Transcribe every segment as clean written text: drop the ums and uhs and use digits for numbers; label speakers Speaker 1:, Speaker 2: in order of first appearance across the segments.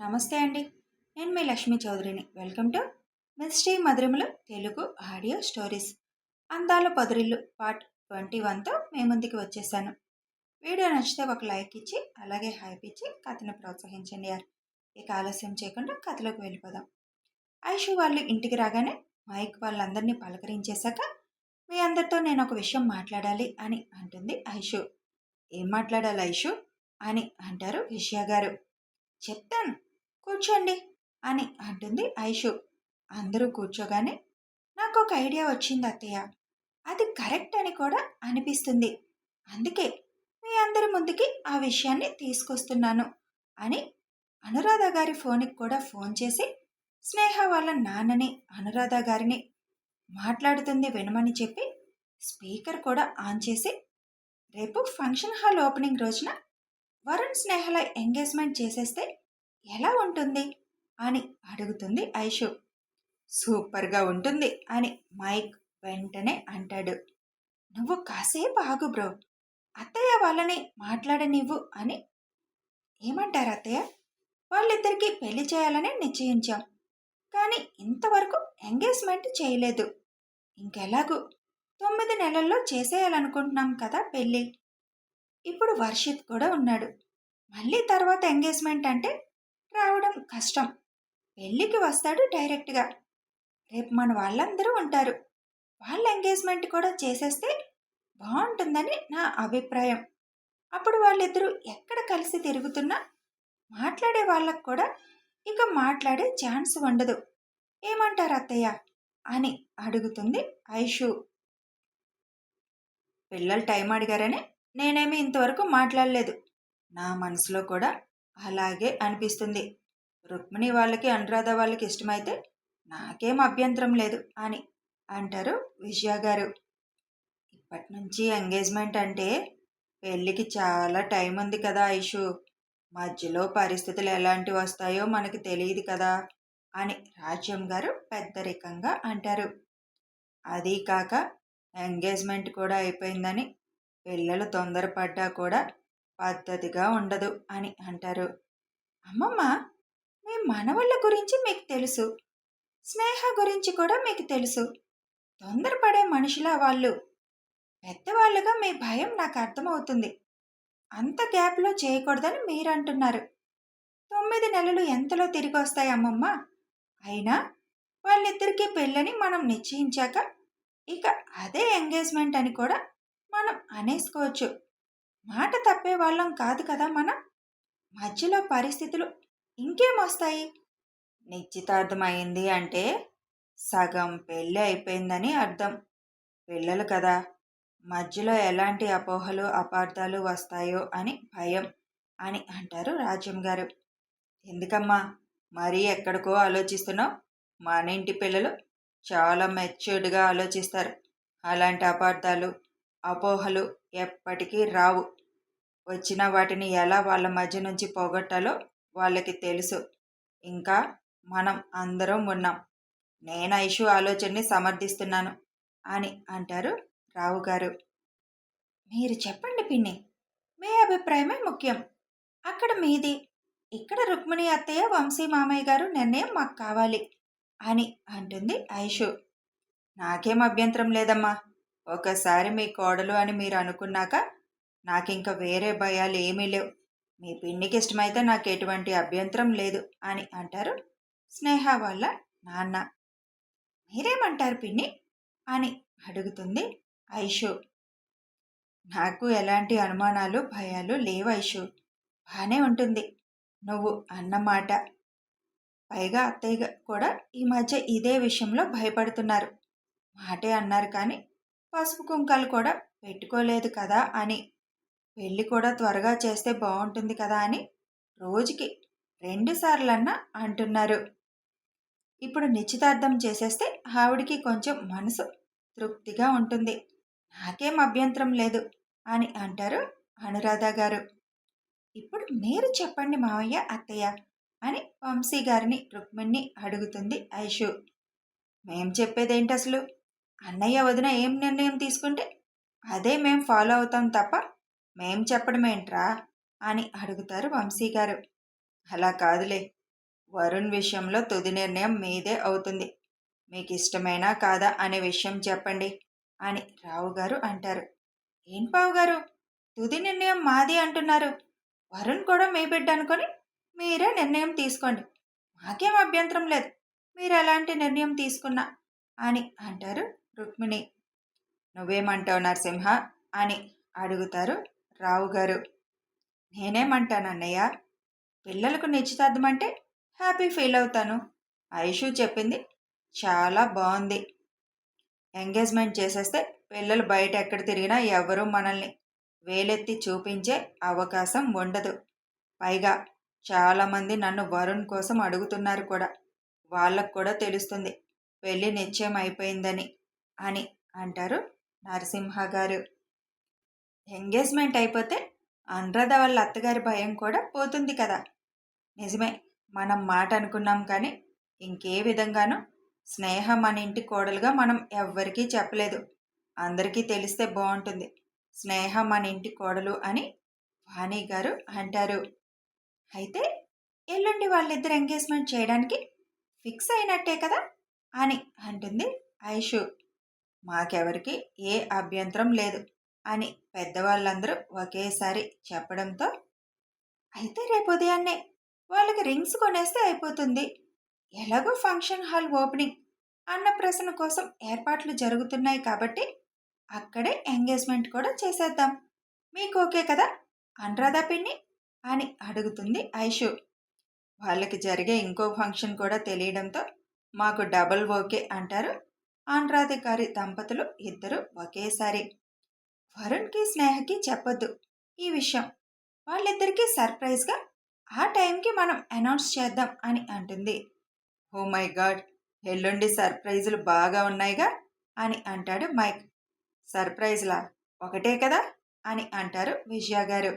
Speaker 1: నమస్తే అండి. నేను మీ లక్ష్మీ చౌదరిని. వెల్కమ్ టు మిస్టరీ మధురిమలు తెలుగు ఆడియో స్టోరీస్. అందాల పొదరిల్లు పార్ట్ 21తో మీ ముందుకు వచ్చేసాను. వీడియో నచ్చితే ఒక లైక్ ఇచ్చి అలాగే హైప్ ఇచ్చి కథను ప్రోత్సహించండి యార్. ఇక ఆలస్యం చేయకుండా కథలోకి వెళ్ళిపోదాం. ఐషు వాళ్ళు ఇంటికి రాగానే మైక్ వాళ్ళందరినీ పలకరించేశాక మీ అందరితో నేను ఒక విషయం మాట్లాడాలి అని అంటుంది ఐషు. ఏం మాట్లాడాలి ఐషు అని అంటారు విషయ గారు. చెప్తాను, కూర్చోండి అని అంటుంది ఐషు. అందరూ కూర్చోగానే నాకు ఒక ఐడియా వచ్చింది అత్తయ్య. అది కరెక్ట్ అని కూడా అనిపిస్తుంది. అందుకే మీ అందరి ముందుకి ఆ విషయాన్ని తీసుకొస్తున్నాను అని అనురాధ గారి ఫోన్కి కూడా ఫోన్ చేసి స్నేహ వాళ్ళ నాన్నని అనురాధ గారిని మాట్లాడుతుంది వినమని చెప్పి స్పీకర్ కూడా ఆన్ చేసి రేపు ఫంక్షన్ హాల్ ఓపెనింగ్ రోజున వరుణ్ స్నేహల ఎంగేజ్మెంట్ చేసేస్తే ఎలా ఉంటుంది అని అడుగుతుంది ఐషు. సూపర్గా ఉంటుంది అని మైక్ వెంటనే అంటాడు. నువ్వు కాసేపు ఆగు బ్రో, అత్తయ్య వాళ్ళని మాట్లాడనివ్వు అని. ఏమంటారు అత్తయ్య? వాళ్ళిద్దరికీ పెళ్లి చేయాలని నిశ్చయించాం, కానీ ఇంతవరకు ఎంగేజ్మెంట్ చేయలేదు. ఇంకెలాగూ 9 నెలల్లో చేసేయాలనుకుంటున్నాం కదా పెళ్ళి. ఇప్పుడు వర్షిత్ కూడా ఉన్నాడు. మళ్ళీ తర్వాత ఎంగేజ్మెంట్ అంటే రావడం కష్టం. పెళ్ళికి వస్తాడు డైరెక్ట్గా. రేపు మన వాళ్ళందరూ ఉంటారు. వాళ్ళ ఎంగేజ్మెంట్ కూడా చేసేస్తే బాగుంటుందని నా అభిప్రాయం. అప్పుడు వాళ్ళిద్దరూ ఎక్కడ కలిసి తిరుగుతున్నా మాట్లాడే వాళ్ళకు కూడా ఇక మాట్లాడే ఛాన్స్ ఉండదు. ఏమంటారు అత్తయ్య అని అడుగుతుంది ఐషు. పిల్లలు టైం అడిగారని నేనేమి ఇంతవరకు మాట్లాడలేదు. నా మనసులో కూడా అలాగే అనిపిస్తుంది. రుక్మిణి వాళ్ళకి అనురాధ వాళ్ళకి ఇష్టమైతే నాకేం అభ్యంతరం లేదు అని అంటారు విజయ గారు. ఇప్పటి నుంచి ఎంగేజ్మెంట్ అంటే పెళ్ళికి చాలా టైం ఉంది కదా ఐషు. మధ్యలో పరిస్థితులు ఎలాంటివి వస్తాయో మనకి తెలియదు కదా అని రాజ్యం గారు పెద్దరికంగా అంటారు. అదీ కాక ఎంగేజ్మెంట్ కూడా అయిపోయిందని పిల్లలు తొందరపడ్డా కూడా పద్ధతిగా ఉండదు అని అంటారు. అమ్మమ్మ, మీ మనవళ్ళ గురించి మీకు తెలుసు, స్నేహ గురించి కూడా మీకు తెలుసు. తొందరపడే మనుషులా వాళ్ళు. పెద్దవాళ్ళుగా మీ భయం నాకు అర్థమవుతుంది. అంత గ్యాప్లో చేయకూడదని మీరంటున్నారు. 9 నెలలు ఎంతలో తిరిగి వస్తాయి అమ్మమ్మ? అయినా వాళ్ళిద్దరికీ పెళ్ళని మనం నిశ్చయించాక ఇక అదే ఎంగేజ్మెంట్ అని కూడా మనం అనేసుకోవచ్చు. మాట తప్పే వాళ్ళం కాదు కదా మనం. మధ్యలో పరిస్థితులు ఇంకేమొస్తాయి? నిశ్చితార్థం అయింది అంటే సగం పెళ్ళి అయిపోయిందని అర్థం. పిల్లలు కదా, మధ్యలో ఎలాంటి అపోహలు అపార్థాలు వస్తాయో అని భయం అని అంటారు రాజ్యం గారు. ఎందుకమ్మా మరీ ఎక్కడికో ఆలోచిస్తున్నావు? మన ఇంటి పిల్లలు చాలా మెచ్యూర్డ్గా ఆలోచిస్తారు. అలాంటి అపార్థాలు అపోహలు ఎప్పటికీ రావు. వచ్చిన వాటిని ఎలా వాళ్ళ మధ్య నుంచి పోగొట్టాలో వాళ్ళకి తెలుసు. ఇంకా మనం అందరం ఉన్నాం. నేను ఐషు ఆలోచనని సమర్థిస్తున్నాను అని అంటారు రావు గారు. మీరు చెప్పండి పిన్ని, మీ అభిప్రాయమే ముఖ్యం. అక్కడ మీది, ఇక్కడ రుక్మిణి అత్తయ్య వంశీ మామయ్య గారు నిర్ణయం మాకు కావాలి అని అంటుంది ఐషు. నాకేం అభ్యంతరం లేదమ్మా. ఒకసారి మీ కోడలు అని మీరు అనుకున్నాక నాకింక వేరే భయాలు ఏమీ లేవు. మీ పిన్నికి ఇష్టమైతే నాకు ఎటువంటి అభ్యంతరం లేదు అని అంటారు స్నేహ వాళ్ళ నాన్న. మీరేమంటారు పిన్ని అని అడుగుతుంది ఐషు. నాకు ఎలాంటి అనుమానాలు భయాలు లేవు ఐషు. బాగానే ఉంటుంది నువ్వు అన్నమాట. పైగా అత్తయ్య కూడా ఈ మధ్య ఇదే విషయంలో భయపడుతున్నారు. మాటే అన్నారు కానీ పసుపు కుంకాలు కూడా పెట్టుకోలేదు కదా అని. పెళ్ళి కూడా త్వరగా చేస్తే బాగుంటుంది కదా అని రోజుకి 2 సార్లన్నా అంటున్నారు. ఇప్పుడు నిశ్చితార్థం చేసేస్తే ఆవిడికి కొంచెం మనసు తృప్తిగా ఉంటుంది. నాకేం అభ్యంతరం లేదు అని అంటారు అనురాధ గారు. ఇప్పుడు మీరు చెప్పండి మావయ్య అత్తయ్య అని వంశీ గారిని రుక్మిణిని అడుగుతుంది ఐషు. మేం చెప్పేదేంటి అసలు? అన్నయ్య వదిన ఏం నిర్ణయం తీసుకుంటే అదే మేం ఫాలో అవుతాం తప్ప మేం చెప్పడం ఏంట్రా అని అడుగుతారు వంశీ గారు. అలా కాదులే, వరుణ్ విషయంలో తుది నిర్ణయం మీదే అవుతుంది. మీకు ఇష్టమేనా కాదా అనే విషయం చెప్పండి అని రావు గారు అంటారు. ఏం బావు గారు, తుది నిర్ణయం మాది అంటున్నారు? వరుణ్ కూడా మీ బిడ్డ అనుకొని మీరే నిర్ణయం తీసుకోండి. మాకేం అభ్యంతరం లేదు, మీరు ఎలాంటి నిర్ణయం తీసుకున్నా అని అంటారు రుక్మిణి. నువ్వేమంటావు నరసింహ అని అడుగుతారు రావు గారు. నేనేమంటానన్నయ్య, పిల్లలకు నిశ్చితార్థం అంటే హ్యాపీ ఫీల్ అవుతాను. ఐషు చెప్పింది చాలా బాగుంది. ఎంగేజ్మెంట్ చేసేస్తే పిల్లలు బయట ఎక్కడ తిరిగినా ఎవరూ మనల్ని వేలెత్తి చూపించే అవకాశం ఉండదు. పైగా చాలామంది నన్ను వరుణ్ కోసం అడుగుతున్నారు కూడా. వాళ్ళకు కూడా తెలుస్తుంది పెళ్ళి నిశ్చయం అయిపోయిందని అని అంటారు నరసింహ గారు. ఎంగేజ్మెంట్ అయిపోతే అనురాధ వాళ్ళ అత్తగారి భయం కూడా పోతుంది కదా. నిజమే, మనం మాట అనుకున్నాం కానీ ఇంకే విధంగానూ స్నేహ మన ఇంటి కోడలుగా మనం ఎవ్వరికీ చెప్పలేదు. అందరికీ తెలిస్తే బాగుంటుంది స్నేహ మన ఇంటి కోడలు అని వాణి గారు అంటారు. అయితే ఎల్లుండి వాళ్ళిద్దరు ఎంగేజ్మెంట్ చేయడానికి ఫిక్స్ అయినట్టే కదా అని అంటుంది ఐషు. మాకెవరికి ఏ అభ్యంతరం లేదు అని పెద్దవాళ్ళందరూ ఒకేసారి చెప్పడంతో, అయితే రేపు ఉదయాన్నే వాళ్ళకి రింగ్స్ కొనేస్తే అయిపోతుంది. ఎలాగో ఫంక్షన్ హాల్ ఓపెనింగ్ అన్నప్రాసన కోసం ఏర్పాట్లు జరుగుతున్నాయి కాబట్టి అక్కడే ఎంగేజ్మెంట్ కూడా చేసేద్దాం. మీకు ఓకే కదా అనురాధ పిన్ని అని అడుగుతుంది ఐషు. వాళ్ళకి జరిగే ఇంకో ఫంక్షన్ కూడా తెలియడంతో మాకు డబుల్ ఓకే అంటారు అనురాధ గారి దంపతులు ఇద్దరు ఒకేసారి. వరుణ్కి స్నేహకి చెప్పొద్దు ఈ విషయం, వాళ్ళిద్దరికీ సర్ప్రైజ్గా ఆ టైంకి మనం అనౌన్స్ చేద్దాం అని అంటుంది. ఓ మై గాడ్, ఎల్లుండి సర్ప్రైజులు బాగా ఉన్నాయిగా అని అంటాడు మైక్. సర్ప్రైజ్లా, ఒకటే కదా అని అంటారు విజయ గారు.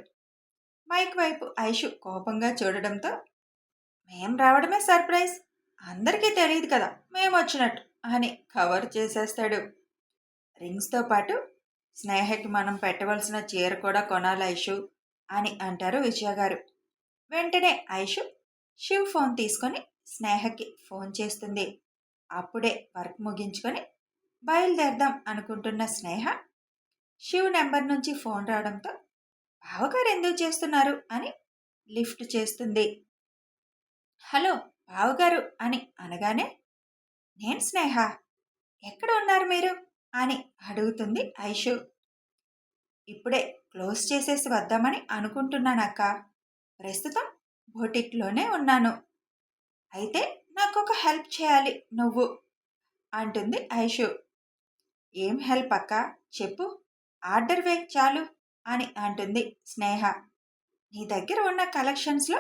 Speaker 1: మైక్ వైపు ఐషు కోపంగా చూడడంతో, మేం రావడమే సర్ప్రైజ్, అందరికీ తెలియదు కదా మేము వచ్చినట్టు అని కవర్ చేసేస్తాడు. రింగ్స్తో పాటు స్నేహకి మనం పెట్టవలసిన చీర కూడా కొనాలి ఐషు అని అంటారు విజయ గారు. వెంటనే ఐషు శివ్ ఫోన్ తీసుకొని స్నేహకి ఫోన్ చేస్తుంది. అప్పుడే వర్క్ ముగించుకొని బయలుదేరదాం అనుకుంటున్న స్నేహ శివ్ నెంబర్ నుంచి ఫోన్ రావడంతో బావగారు ఎందుకు చేస్తున్నారు అని లిఫ్ట్ చేస్తుంది. హలో బావగారు అని అనగానే, నేను స్నేహ, ఎక్కడ ఉన్నారు మీరు అని అడుగుతుంది ఐషు. ఇప్పుడే క్లోజ్ చేసేసి వద్దామని అనుకుంటున్నానక్క, ప్రస్తుతం బోటిక్లోనే ఉన్నాను. అయితే నాకు ఒక హెల్ప్ చేయాలి నువ్వు అంటుంది ఐషు. ఏం హెల్ప్ అక్క, చెప్పు, ఆర్డర్ వే చాలు అని అంటుంది స్నేహ. నీ దగ్గర ఉన్న కలెక్షన్స్లో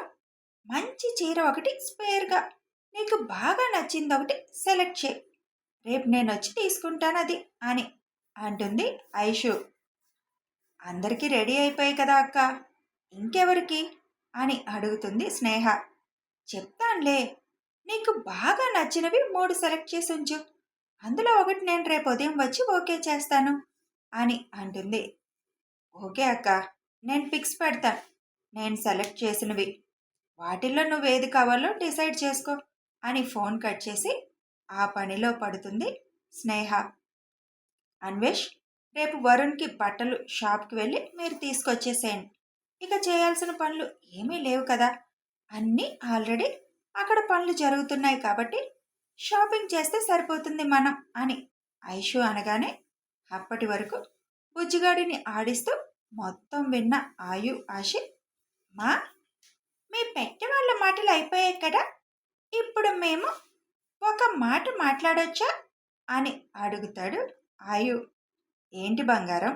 Speaker 1: మంచి చీర ఒకటి స్పేర్గా నీకు బాగా నచ్చింది ఒకటి సెలెక్ట్ చేయి, రేపు నేను వచ్చి తీసుకుంటాను అది అని అంటుంది ఐషు. అందరికీ రెడీ అయిపోయాయి కదా అక్క, ఇంకెవరికి అని అడుగుతుంది స్నేహ. చెప్తానులే, నీకు బాగా నచ్చినవి 3 సెలెక్ట్ చేసి ఉంచు, అందులో ఒకటి నేను రేపు ఉదయం వచ్చి ఓకే చేస్తాను అని అంటుంది. ఓకే అక్క, నేను పిక్స్ పెడతాను నేను సెలెక్ట్ చేసినవి, వాటిల్లో నువ్వేది కావాలో డిసైడ్ చేసుకో అని ఫోన్ కట్ చేసి ఆ పనిలో పడుతుంది స్నేహ. అన్వేష్, రేపు వరుణ్కి బట్టలు షాప్కి వెళ్ళి మీరు తీసుకొచ్చేసేయండి. ఇక చేయాల్సిన పనులు ఏమీ లేవు కదా, అన్నీ ఆల్రెడీ అక్కడ పనులు జరుగుతున్నాయి కాబట్టి షాపింగ్ చేస్తే సరిపోతుంది మనం అని ఐషు అనగానే, అప్పటి వరకు బుజ్జిగాడిని ఆడిస్తూ మొత్తం విన్న ఆయు ఆశి, మా మీ పెట్టె వాళ్ళ మాటలు అయిపోయాయి కదా, ఇప్పుడు మేము ఒక మాట మాట్లాడొచ్చా అని అడుగుతాడు ఆయు. ఏంటి బంగారం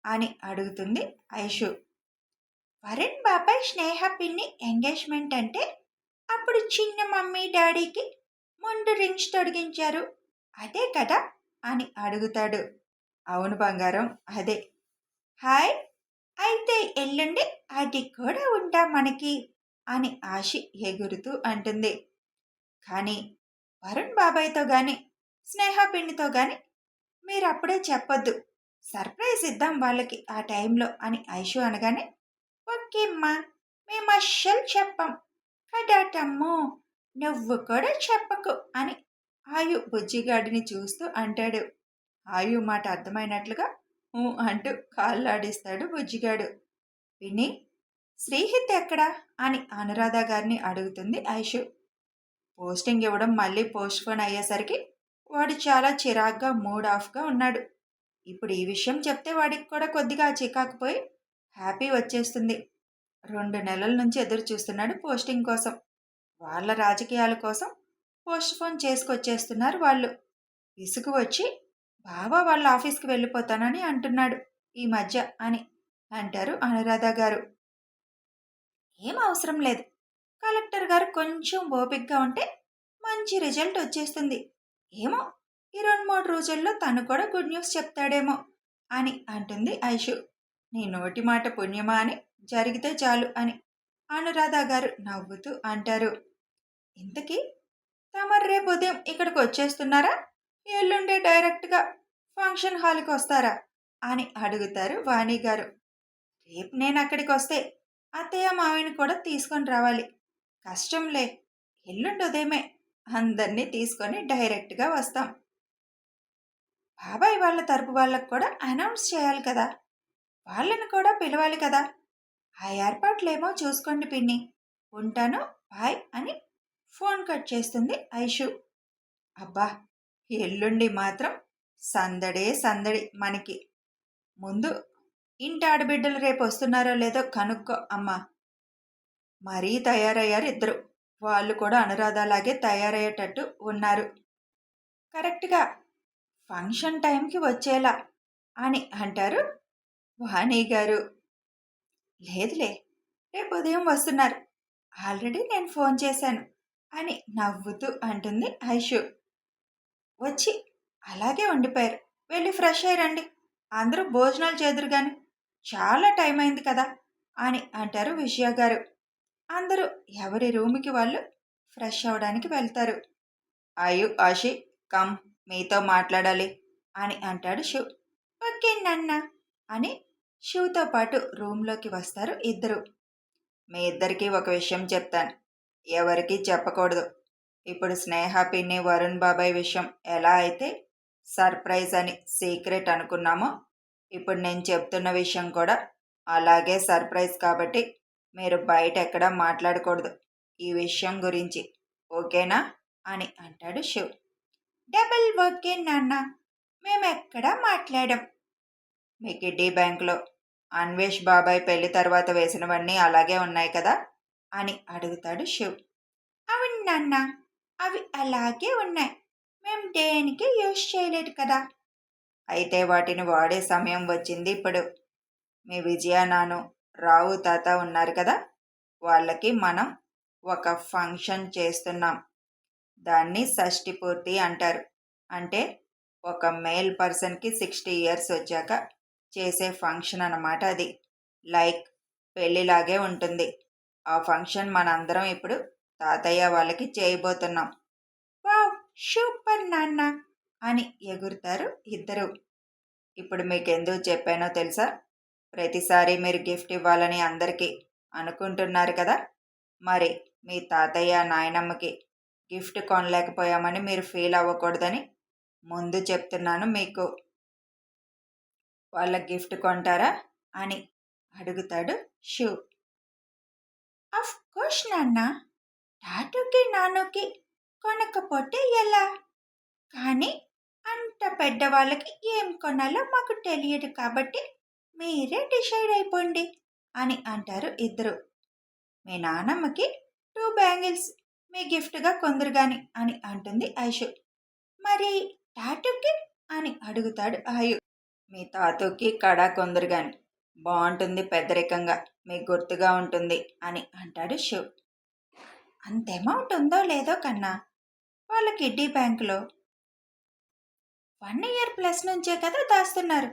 Speaker 1: అని అడుగుతుంది ఐషు. వరుణ్ బాబాయ్ స్నేహ పిన్ని ఎంగేజ్మెంట్ అంటే అప్పుడు చిన్న మమ్మీ డాడీకి ముందు రింగ్స్ తొడిగించారు అదే కదా అని అడుగుతాడు. అవును బంగారం, అదే. హాయ్, అయితే ఎల్లుండి అది కూడా ఉంటా మనకి అని ఆశి ఎగురుతూ అంటుంది. కానీ వరుణ్ బాబాయ్తో కానీ స్నేహ పిన్నితో కానీ మీరు అప్పుడే చెప్పొద్దు, సర్ప్రైజ్ ఇద్దాం వాళ్ళకి ఆ టైంలో అని ఐషు అనగానే, ఓకే అమ్మా, మేము అస్సలు చెప్పాం కదాటమ్మో, నువ్వు కూడా చెప్పకు అని ఆయు బుజ్జిగాడిని చూస్తూ అంటాడు. ఆయు మాట అర్థమైనట్లుగా ఊ అంటూ కాళ్ళాడిస్తాడు బుజ్జిగాడు. విని శ్రీహిత్ ఎక్కడా అని అనురాధ గారిని అడుగుతుంది ఐషు. పోస్టింగ్ ఇవ్వడం మళ్ళీ పోస్ట్పోన్ అయ్యేసరికి వాడు చాలా చిరాగ్గా మూడ్ ఆఫ్గా ఉన్నాడు. ఇప్పుడు ఈ విషయం చెప్తే వాడికి కూడా కొద్దిగా చికాకు పోయి హ్యాపీ వచ్చేస్తుంది. 2 నెలల నుంచి ఎదురు చూస్తున్నాడు పోస్టింగ్ కోసం. వాళ్ళ రాజకీయాల కోసం పోస్ట్పోన్ చేసుకొచ్చేస్తున్నారు వాళ్ళు. విసుగు వచ్చి బావా వాళ్ళ ఆఫీస్కి వెళ్ళిపోతానని అంటున్నాడు ఈ మధ్య అని అంటారు అనురాధ గారు. ఏం అవసరం లేదు. కలెక్టర్ గారు కొంచెం ఓపికగా ఉంటే మంచి రిజల్ట్ వచ్చేస్తుంది. ఏమో ఈ 2-3 రోజుల్లో తను కూడా గుడ్ న్యూస్ చెప్తాడేమో అని అంటుంది ఐషు. నీ నోటి మాట పుణ్యమా అని జరిగితే చాలు అని అనురాధ గారు నవ్వుతూ అంటారు. ఇంతకీ తమరు రేపు ఉదయం ఇక్కడికి వచ్చేస్తున్నారా, ఎల్లుండే డైరెక్ట్గా ఫంక్షన్ హాల్కి వస్తారా అని అడుగుతారు వాణి గారు. రేపు నేను అక్కడికి వస్తే అత్తయ్య మావిని కూడా తీసుకొని రావాలి. కష్టంలే, ఎల్లుండి ఉదయమే అందరినీ తీసుకొని డైరెక్ట్గా వస్తాం. బాబాయ్ వాళ్ళ తరపు వాళ్ళకు కూడా అనౌన్స్ చేయాలి కదా, వాళ్ళని కూడా పిలవాలి కదా. ఆ ఏర్పాట్లేమో చూసుకోండి పిన్ని, ఉంటాను బాయ్ అని ఫోన్ కట్ చేస్తుంది ఐషు. అబ్బా, ఎల్లుండి మాత్రం సందడే సందడి మనకి. ముందు ఇంటి ఆడబిడ్డలు రేపు వస్తున్నారో లేదో కనుక్కో అమ్మా. మరీ తయారయ్యారు ఇద్దరు. వాళ్ళు కూడా అనురాధలాగే తయారయ్యేటట్టు ఉన్నారు. కరెక్ట్గా ఫంక్షన్ టైంకి వచ్చేలా అని అంటారు వాణి గారు. లేదులే, రేపు ఉదయం వస్తున్నారు, ఆల్రెడీ నేను ఫోన్ చేశాను అని నవ్వుతూ అంటుంది ఐషు. వచ్చి అలాగే ఉండిపోయారు, వెళ్ళి ఫ్రెష్ అయ్యారండి, అందరూ భోజనాలు చేదురు కానీ, చాలా టైం అయింది కదా అని అంటారు విజయ గారు. అందరూ ఎవరి రూమ్కి వాళ్ళు ఫ్రెష్ అవ్వడానికి వెళ్తారు. ఆయు ఆషి కమ్, మీతో మాట్లాడాలి అని అంటాడు శివ్. ఓకే నాన్న అని శివ్తో పాటు రూమ్లోకి వస్తారు ఇద్దరు. మీ ఇద్దరికీ ఒక విషయం చెప్తాను, ఎవరికీ చెప్పకూడదు. ఇప్పుడు స్నేహ పిన్ని వరుణ్ బాబాయ్ విషయం ఎలా అయితే సర్ప్రైజ్ అని సీక్రెట్ అనుకున్నామో, ఇప్పుడు నేను చెప్తున్న విషయం కూడా అలాగే సర్ప్రైజ్. కాబట్టి మీరు బయట ఎక్కడా మాట్లాడకూడదు ఈ విషయం గురించి, ఓకేనా అని అంటాడు శివ్. డబుల్ ఓకే నాన్న, మేమెక్కడా మాట్లాడాం. మీ కిడ్డీ బ్యాంక్లో అన్వేష్ బాబాయ్ పెళ్లి తర్వాత వేసినవన్నీ అలాగే ఉన్నాయి కదా అని అడుగుతాడు శివ్. అవును నాన్న, అవి అలాగే ఉన్నాయి, మేము దేనికి యూజ్ చేయలేదు కదా. అయితే వాటిని వాడే సమయం వచ్చింది ఇప్పుడు. మీ విజయ నాను రావు తాత ఉన్నారు కదా, వాళ్ళకి మనం ఒక ఫంక్షన్ చేస్తున్నాం. దాన్ని షష్ఠి పూర్తి అంటారు. అంటే ఒక మేల్ పర్సన్కి 60 ఇయర్స్ వచ్చాక చేసే ఫంక్షన్ అన్నమాట అది. లైక్ పెళ్ళిలాగే ఉంటుంది. ఆ ఫంక్షన్ మనందరం ఇప్పుడు తాతయ్య వాళ్ళకి చేయబోతున్నాం. వావ్, సూపర్ నాన్న అని ఎగురుతారు ఇద్దరు. ఇప్పుడు మీకు ఎందుకు చెప్పానో తెలుసా? ప్రతిసారి మీరు గిఫ్ట్ ఇవ్వాలని అందరికీ అనుకుంటున్నారు కదా, మరి మీ తాతయ్య నాయనమ్మకి గిఫ్ట్ కొనలేకపోయామని మీరు ఫీల్ అవ్వకూడదని ముందు చెప్తున్నాను మీకు. వాళ్ళ గిఫ్ట్ కొంటారా అని అడుగుతాడు శివ్. అఫ్ కోర్స్ నాన్న, టాటూకి నాన్నకి కొనకపోతే ఎలా? కానీ అంత పెద్దవాళ్ళకి ఏం కొనాలో మాకు తెలియదు కాబట్టి మీరే డిసైడ్ అయిపోండి అని అంటారు ఇద్దరు. మీ నానమ్మకి 2 బ్యాంగిల్స్ మీ గిఫ్ట్గా కొందరు గాని అని అంటుంది ఐషు. మరి టాటూకి అని అడుగుతాడు ఆయు. మీ తాతూకి కడా కొందరు గాని, బాగుంటుంది, పెద్దరికంగా మీకు గుర్తుగా ఉంటుంది అని అంటాడు శివ్. అంత అమౌంట్ ఉందో లేదో కన్నా, వాళ్ళ కిడ్డీ బ్యాంకులో 1 ఇయర్ ప్లస్ నుంచే కదా దాస్తున్నారు.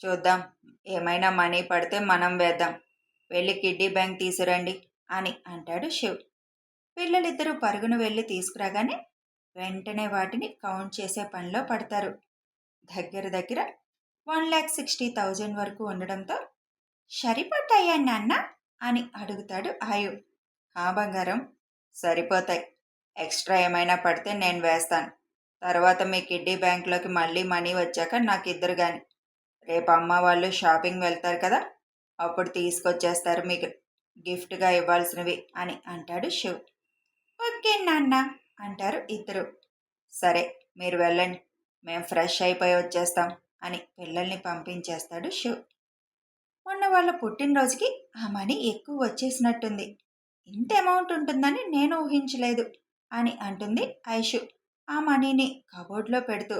Speaker 1: చూద్దాం, ఏమైనా మనీ పడితే మనం వేద్దాం, వెళ్ళి కిడ్డీ బ్యాంక్ తీసుకురండి అని అంటాడు శివ్. పిల్లలిద్దరూ పరుగున వెళ్ళి తీసుకురాగానే వెంటనే వాటిని కౌంట్ చేసే పనిలో పడతారు. దగ్గర దగ్గర 1,60,000 వరకు ఉండడంతో సరిపడ్డాయా నాన్న అని అడుగుతాడు ఆయు. ఆ బంగారం సరిపోతాయి. ఎక్స్ట్రా ఏమైనా పడితే నేను వేస్తాను. తర్వాత మీ కిడ్డీ బ్యాంక్లోకి మళ్ళీ మనీ వచ్చాక నాకు ఇద్దరు గాని. రేపు అమ్మ వాళ్ళు షాపింగ్ వెళ్తారు కదా, అప్పుడు తీసుకొచ్చేస్తారు మీకు గిఫ్ట్గా ఇవ్వాల్సినవి అని అంటాడు శివ్. ఓకే నాన్న అంటారు ఇద్దరు. సరే, మీరు వెళ్ళండి, మేము ఫ్రెష్ అయిపోయి వచ్చేస్తాం అని పిల్లల్ని పంపించేస్తాడు శివ్. మొన్న వాళ్ళ పుట్టినరోజుకి ఆ మనీ ఎక్కువ వచ్చేసినట్టుంది. ఇంత అమౌంట్ ఉంటుందని నేను ఊహించలేదు అని అంటుంది ఐషు ఆ మనీని కబోర్డ్లో పెడుతూ.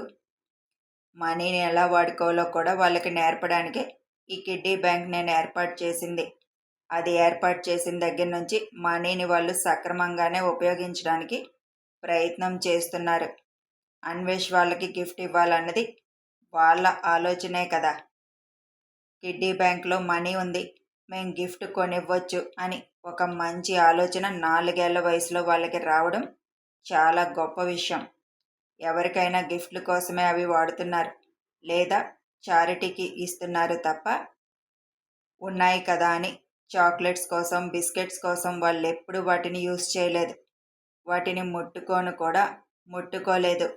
Speaker 1: మనీని ఎలా వాడుకోవాలో కూడా వాళ్ళకి నేర్పడానికే ఈ కిడ్డీ బ్యాంక్ నేను ఏర్పాటు చేసింది. అది ఏర్పాటు చేసిన దగ్గర నుంచి మనీని వాళ్ళు సక్రమంగానే ఉపయోగించడానికి ప్రయత్నం చేస్తున్నారు. అన్వేష్ వాళ్ళకి గిఫ్ట్ ఇవ్వాలన్నది వాళ్ళ ఆలోచనే కదా. కిడ్డీ బ్యాంక్లో మనీ ఉంది, మేం గిఫ్ట్ కొనివ్వచ్చు అని ఒక మంచి ఆలోచన 4 ఏళ్ల వయసులో వాళ్ళకి రావడం చాలా గొప్ప విషయం. ఎవరికైనా గిఫ్ట్ల కోసమే అవి వాడుతున్నారు లేదా చారిటీకి ఇస్తున్నారు తప్ప ఉన్నాయి కదా అని చాక్లెట్స్ కోసం బిస్కెట్స్ కోసం వాళ్ళు ఎప్పుడు వాటిని యూజ్ చేయలేదు. వాటిని ముట్టుకోలేదు.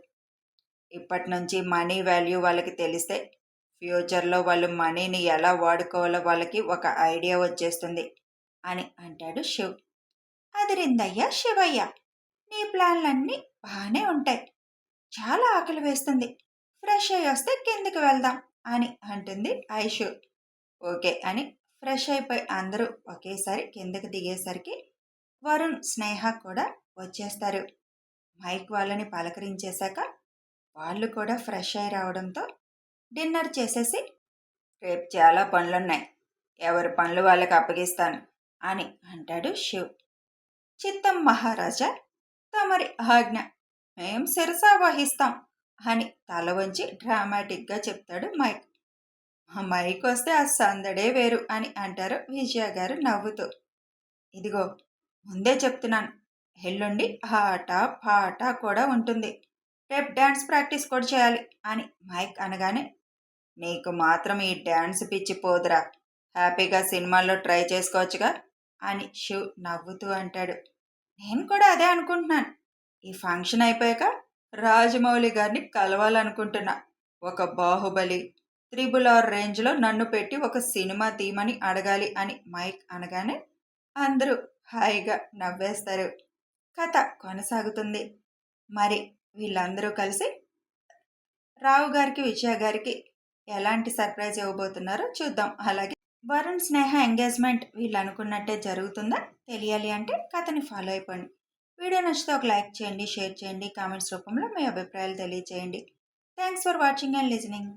Speaker 1: ఇప్పటి నుంచి మనీ వాల్యూ వాళ్ళకి తెలిస్తే ఫ్యూచర్లో వాళ్ళు మనీని ఎలా వాడుకోవాలో వాళ్ళకి ఒక ఐడియా వచ్చేస్తుంది అని అంటాడు శివ్. అదిరిందయ్యా శివయ్య, నీ ప్లాన్లన్నీ బాగానే ఉంటాయి. చాలా ఆకలి వేస్తుంది, ఫ్రెష్ అయ్యి వస్తే కిందికి వెళ్దాం అని అంటుంది ఐషు. ఓకే అని ఫ్రెష్ అయిపోయి అందరూ ఒకేసారి కిందకి దిగేసరికి వరుణ్, స్నేహ కూడా వచ్చేస్తారు. మైక్ వాళ్ళని పలకరించేశాక వాళ్ళు కూడా ఫ్రెష్ అయి రావడంతో డిన్నర్ చేసేసి రేపు చాలా పనులున్నాయి, ఎవరి పనులు వాళ్ళకి అప్పగిస్తాను అని అంటాడు శివ్. చిత్తం మహారాజా, తమరి ఆజ్ఞ, మేం శిరసా వహిస్తాం అని తల వంచి డ్రామాటిక్గా చెప్తాడు మైక్. మైక్ వస్తే ఆ సందడే వేరు అని అంటారు విజయ గారు నవ్వుతూ. ఇదిగో ముందే చెప్తున్నాను, ఎల్లుండి ఆట పాట కూడా ఉంటుంది, రేపు డ్యాన్స్ ప్రాక్టీస్ కూడా చేయాలి అని మైక్ అనగానే, నీకు మాత్రం ఈ డ్యాన్స్ పిచ్చి పోదురా, హ్యాపీగా సినిమాల్లో ట్రై చేసుకోవచ్చుగా అని శివ్ నవ్వుతూ అంటాడు. నేను కూడా అదే అనుకుంటున్నాను. ఈ ఫంక్షన్ అయిపోయాక రాజమౌళి గారిని కలవాలనుకుంటున్నా. ఒక బాహుబలి, RRR రేంజ్లో నన్ను పెట్టి ఒక సినిమా తీయమని అడగాలి అని మైక్ అనగానే అందరూ హాయిగా నవ్వేస్తారు. కథ కొనసాగుతుంది. మరి వీళ్ళందరూ కలిసి రావు గారికి, విజయ గారికి ఎలాంటి సర్ప్రైజ్ ఇవ్వబోతున్నారో చూద్దాం. అలాగే వరుణ్, స్నేహ ఎంగేజ్మెంట్ వీళ్ళు అనుకున్నట్టే జరుగుతుందా తెలియాలి అంటే కథని ఫాలో అయిపోండి. వీడియో నచ్చితే ఒక లైక్ చేయండి, షేర్ చేయండి, కామెంట్స్ రూపంలో మీ అభిప్రాయాలు తెలియచేయండి. Thanks for watching and listening.